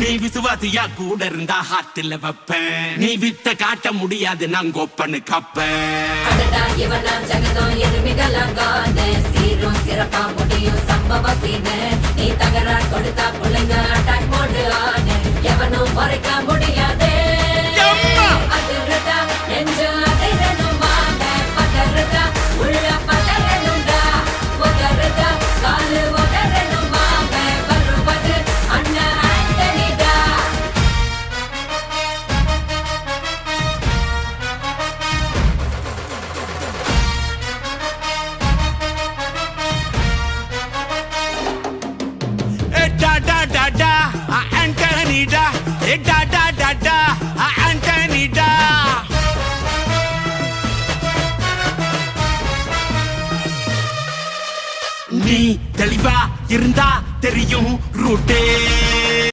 நீ விசுவாசியா கூட இருந்தா ஹார்ட்ல வைப்பேன். நீ வித்த காட்ட முடியாது நான் கொப்பனு கப்பேன். சிறப்பா முடியும் சம்பவ சீனு. நீ தகரா கொடுத்தா பிள்ளைங்க அட்டாக் மோடு ஆனு. எவனும் மறைக்க முடியாதே. அதிர்றதா நெஞ்சு அதிரணும் வாங்க. பதறதா உள்ள பதறணும்டா. உதறதா காலு உதறணும் வாங்க. வருவது அண்ணன் ஆண்டனிடா. Da da da da, Anthony da. Da da da da, Anthony da. நீ தெளிவா இருந்தா தெரியும் ரூட்டே.